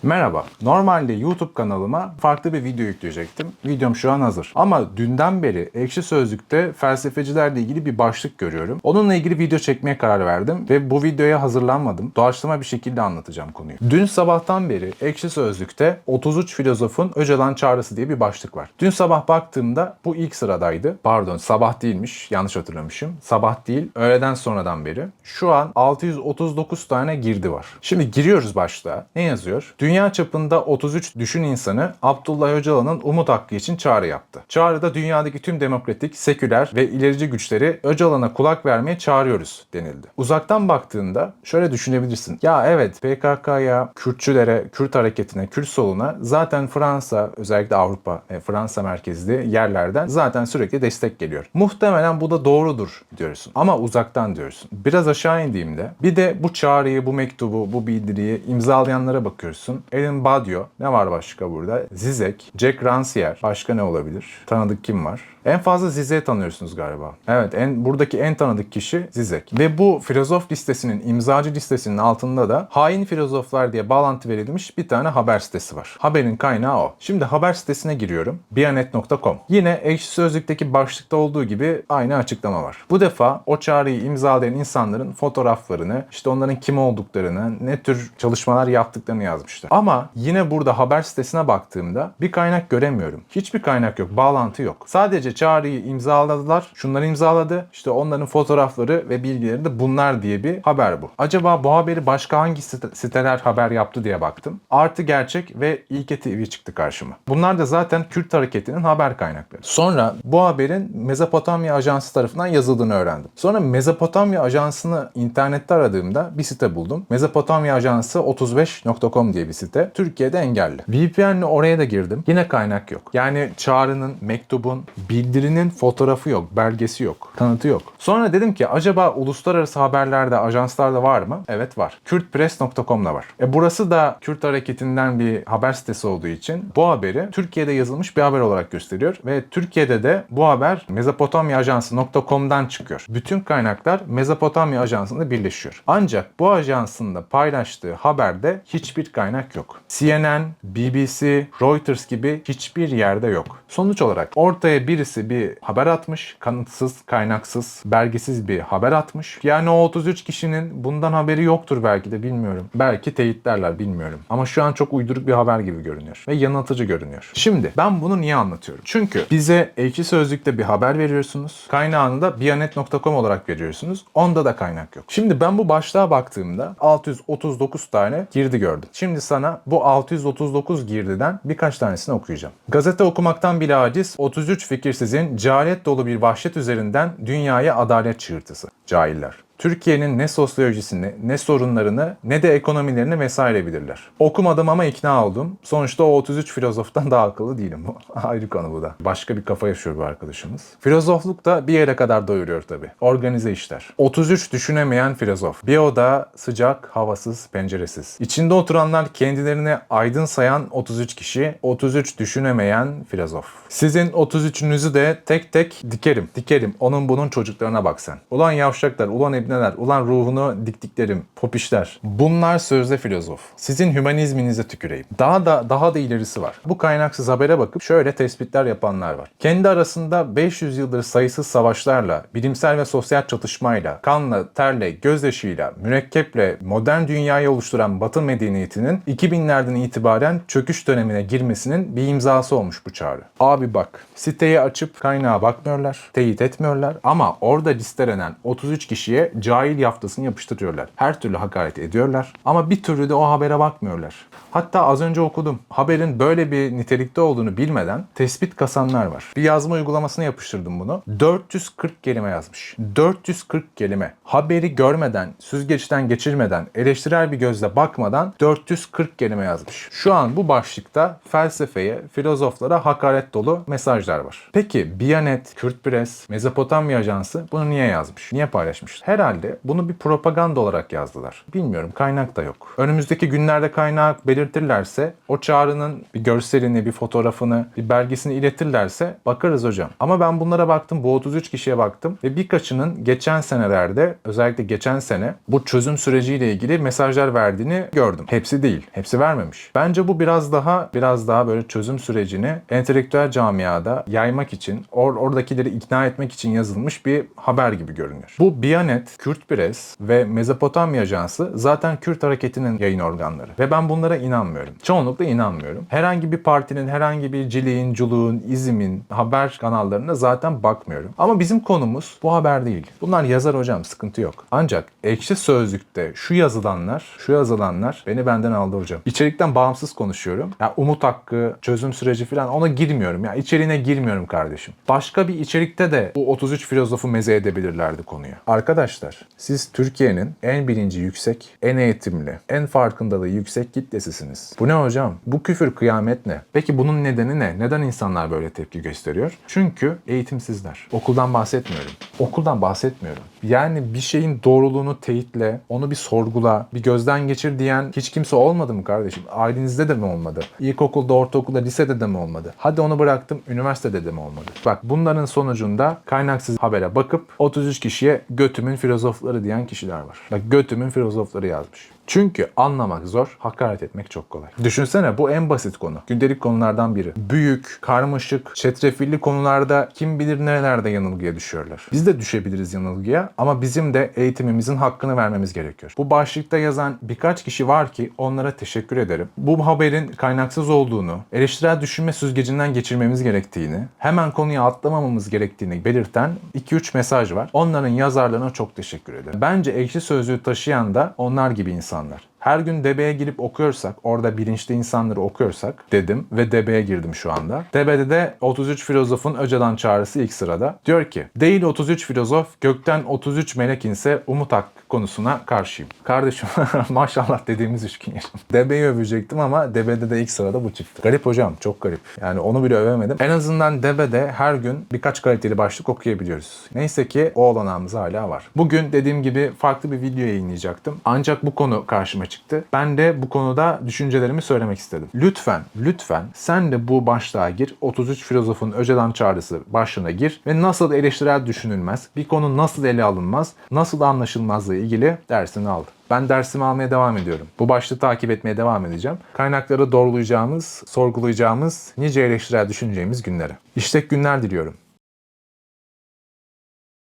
Merhaba. Normalde YouTube kanalıma farklı bir video yükleyecektim. Videom şu an hazır. Ama dünden beri Ekşi Sözlük'te felsefecilerle ilgili bir başlık görüyorum. Onunla ilgili video çekmeye karar verdim ve bu videoya hazırlanmadım. Doğaçlama bir şekilde anlatacağım konuyu. Dün sabahtan beri Ekşi Sözlük'te 33 filozofun Öcalan çağrısı diye bir başlık var. Dün sabah baktığımda bu ilk sıradaydı. Pardon, sabah değilmiş. Yanlış hatırlamışım. Sabah değil, öğleden sonradan beri. Şu an 639 tane girdi var. Şimdi giriyoruz başlığa. Ne yazıyor? Dünya çapında 33 düşün insanı Abdullah Öcalan'ın umut hakkı için çağrı yaptı. Çağrıda dünyadaki tüm demokratik, seküler ve ilerici güçleri Öcalan'a kulak vermeye çağırıyoruz denildi. Uzaktan baktığında şöyle düşünebilirsin. Ya evet, PKK'ya, Kürtçülere, Kürt hareketine, Kürt soluna zaten Fransa, özellikle Avrupa, Fransa merkezli yerlerden zaten sürekli destek geliyor. Muhtemelen bu da doğrudur diyorsun. Ama uzaktan diyorsun. Biraz aşağı indiğimde bir de bu çağrıyı, bu mektubu, bu bildiriyi imzalayanlara bakıyorsun. Ellen Badio, ne var başka burada? Zizek, Jack Rancière, başka ne olabilir? Tanıdık kim var? En fazla Zizek'i tanıyorsunuz galiba. Evet, buradaki en tanıdık kişi Zizek. Ve bu filozof listesinin, imzacı listesinin altında da hain filozoflar diye bağlantı verilmiş bir tane haber sitesi var. Haberin kaynağı o. Şimdi haber sitesine giriyorum. Bianet.com. Yine Ekşi Sözlük'teki başlıkta olduğu gibi aynı açıklama var. Bu defa o çağrıyı imzalayan insanların fotoğraflarını, işte onların kim olduklarını, ne tür çalışmalar yaptıklarını yazmışlar. Ama yine burada haber sitesine baktığımda bir kaynak göremiyorum. Hiçbir kaynak yok, bağlantı yok. Sadece çağrıyı imzaladılar, şunları imzaladı, işte onların fotoğrafları ve bilgileri de bunlar diye bir haber bu. Acaba bu haberi başka hangi siteler haber yaptı diye baktım. Artı Gerçek ve İlke TV çıktı karşıma. Bunlar da zaten Kürt hareketinin haber kaynakları. Sonra bu haberin Mezopotamya Ajansı tarafından yazıldığını öğrendim. Sonra Mezopotamya Ajansı'nı internette aradığımda bir site buldum. Mezopotamya Ajansı 35.com diye bir site. Türkiye'de engelli. VPN'le oraya da girdim. Yine kaynak yok. Yani çağrının, mektubun, bildirinin fotoğrafı yok, belgesi yok, tanıtı yok. Sonra dedim ki acaba uluslararası haberlerde, ajanslarda var mı? Evet var. Kürtpress.com'da var. Burası da Kürt hareketinden bir haber sitesi olduğu için bu haberi Türkiye'de yazılmış bir haber olarak gösteriyor ve Türkiye'de de bu haber mezopotamyaajansı.com'dan çıkıyor. Bütün kaynaklar Mezopotamya Ajansı'nda birleşiyor. Ancak bu ajansın da paylaştığı haberde hiçbir kaynak yok. CNN, BBC, Reuters gibi hiçbir yerde yok. Sonuç olarak ortaya birisi bir haber atmış, kanıtsız, kaynaksız, belgesiz bir haber atmış. Yani o 33 kişinin bundan haberi yoktur belki de, bilmiyorum. Belki teyitlerler, bilmiyorum. Ama şu an çok uyduruk bir haber gibi görünüyor ve yanıltıcı görünüyor. Şimdi ben bunu niye anlatıyorum? Çünkü bize Ekşi Sözlük'te bir haber veriyorsunuz. Kaynağını da Bianet.com olarak veriyorsunuz. Onda da kaynak yok. Şimdi ben bu başlığa baktığımda 639 tane girdi gördüm. Şimdi sana bu 639 girdiden birkaç tanesini okuyacağım. Gazete okumaktan bile aciz 33 fikirsizin cehalet dolu bir vahşet üzerinden dünyaya adalet çığırtısı. Cahiller. Türkiye'nin ne sosyolojisini, ne sorunlarını, ne de ekonomilerini vesaire bilirler. Okumadım ama ikna oldum. Sonuçta o 33 filozoftan daha akıllı değilim. Ayrı konu bu da. Başka bir kafa yaşıyor bu arkadaşımız. Filozofluk da bir yere kadar doyuruyor tabii. Organize işler. 33 düşünemeyen filozof. Bir oda sıcak, havasız, penceresiz. İçinde oturanlar kendilerini aydın sayan 33 kişi, 33 düşünemeyen filozof. Sizin 33'ünüzü de tek tek dikerim. Dikerim. Onun bunun çocuklarına bak sen. Ulan yavşaklar, ulan ibneler, ulan ruhunu diktiklerim, popişler. Bunlar sözde filozof. Sizin hümanizminize tüküreyim. Daha da ilerisi var. Bu kaynaksız habere bakıp şöyle tespitler yapanlar var. Kendi arasında 500 yıldır sayısız savaşlarla, bilimsel ve sosyal çatışmayla, kanla, terle, gözyaşıyla, mürekkeple modern dünyayı oluşturan Batı medeniyetinin 2000'lerden itibaren çöküş dönemine girmesinin bir imzası olmuş bu çağrı. Abi bak, siteyi açıp kaynağa bakmıyorlar, teyit etmiyorlar ama orada listelenen 33 kişiye cahil yaftasını yapıştırıyorlar. Her türlü hakaret ediyorlar ama bir türlü de o habere bakmıyorlar. Hatta az önce okudum. Haberin böyle bir nitelikte olduğunu bilmeden tespit kasanlar var. Bir yazma uygulamasına yapıştırdım bunu. 440 kelime yazmış. 440 kelime. Haberi görmeden, süzgeçten geçirmeden, eleştirel bir gözle bakmadan 440 kelime yazmış. Şu an bu başlıkta felsefeye, filozoflara hakaret dolu mesajlar var. Peki Bianet, Kürtpress, Mezopotamya Ajansı bunu niye yazmış? Niye paylaşmış? Herhalde Herhalde bunu bir propaganda olarak yazdılar. Bilmiyorum, kaynak da yok. Önümüzdeki günlerde kaynağı belirtirlerse, o çağrının bir görselini, bir fotoğrafını, bir belgesini iletirlerse bakarız hocam. Ama ben bunlara baktım, bu 33 kişiye baktım ve birkaçının geçen senelerde, özellikle geçen sene bu çözüm süreciyle ilgili mesajlar verdiğini gördüm. Hepsi değil. Hepsi vermemiş. Bence bu biraz daha böyle çözüm sürecini entelektüel camiada yaymak için, oradakileri ikna etmek için yazılmış bir haber gibi görünüyor. Bu Bianet, Kürt Press ve Mezopotamya Ajansı zaten Kürt hareketinin yayın organları. Ve ben bunlara inanmıyorum. Çoğunlukla inanmıyorum. Herhangi bir partinin, herhangi bir Cilik'in, Culuk'un, İzim'in haber kanallarına zaten bakmıyorum. Ama bizim konumuz bu haber değil. Bunlar yazar hocam, sıkıntı yok. Ancak Ekşi Sözlük'te şu yazılanlar beni benden aldı hocam. İçerikten bağımsız konuşuyorum. Ya umut hakkı, çözüm süreci falan, ona girmiyorum. Ya içeriğine girmiyorum kardeşim. Başka bir içerikte de bu 33 filozofu meze edebilirlerdi konuya. Arkadaşlar, siz Türkiye'nin en bilinci yüksek, en eğitimli, en farkındalığı yüksek kitlesisiniz. Bu ne hocam? Bu küfür, kıyamet ne? Peki bunun nedeni ne? Neden insanlar böyle tepki gösteriyor? Çünkü eğitimsizler. Okuldan bahsetmiyorum. Yani bir şeyin doğruluğunu teyitle, onu bir sorgula, bir gözden geçir diyen hiç kimse olmadı mı kardeşim? Ailenizde de mi olmadı? İlkokulda, ortaokulda, lisede de mi olmadı? Hadi onu bıraktım, üniversitede de mi olmadı? Bak, bunların sonucunda kaynaksız habere bakıp 33 kişiye götümün filozofları diyen kişiler var. Bak, götümün filozofları yazmış. Çünkü anlamak zor, hakaret etmek çok kolay. Düşünsene, bu en basit konu. Gündelik konulardan biri. Büyük, karmaşık, çetrefilli konularda kim bilir nerelerde yanılgıya düşüyorlar. Biz de düşebiliriz yanılgıya ama bizim de eğitimimizin hakkını vermemiz gerekiyor. Bu başlıkta yazan birkaç kişi var ki onlara teşekkür ederim. Bu haberin kaynaksız olduğunu, eleştirel düşünme süzgecinden geçirmemiz gerektiğini, hemen konuya atlamamamız gerektiğini belirten 2-3 mesaj var. Onların yazarlarına çok teşekkür ederim. Bence Ekşi Sözlüğü taşıyan da onlar gibi insanlar. Her gün DB'ye girip okuyorsak, orada bilinçli insanları okuyorsak dedim ve DB'ye girdim şu anda. DB'de de 33 filozofun Öcalan çağrısı ilk sırada. Diyor ki, değil 33 filozof, gökten 33 melek inse umut hakkı konusuna karşıyım. Kardeşim maşallah dediğimiz 3 gün yaşam. DB'yi övecektim ama DB'de de ilk sırada bu çıktı. Garip hocam, çok garip. Yani onu bile övemedim. En azından DB'de her gün birkaç kaliteli başlık okuyabiliyoruz. Neyse ki o olanağımız hala var. Bugün dediğim gibi farklı bir video yayınlayacaktım. Ancak bu konu karşıma çıktı. Ben de bu konuda düşüncelerimi söylemek istedim. Lütfen sen de bu başlığa gir. 33 filozofun Öcalan çağrısı başlığına gir ve nasıl eleştirel düşünülmez, bir konu nasıl ele alınmaz, nasıl anlaşılmazla ilgili dersini al. Ben dersimi almaya devam ediyorum. Bu başlığı takip etmeye devam edeceğim. Kaynakları doğrulayacağımız, sorgulayacağımız, nice eleştirel düşüneceğimiz günlere. İşlek günler diliyorum.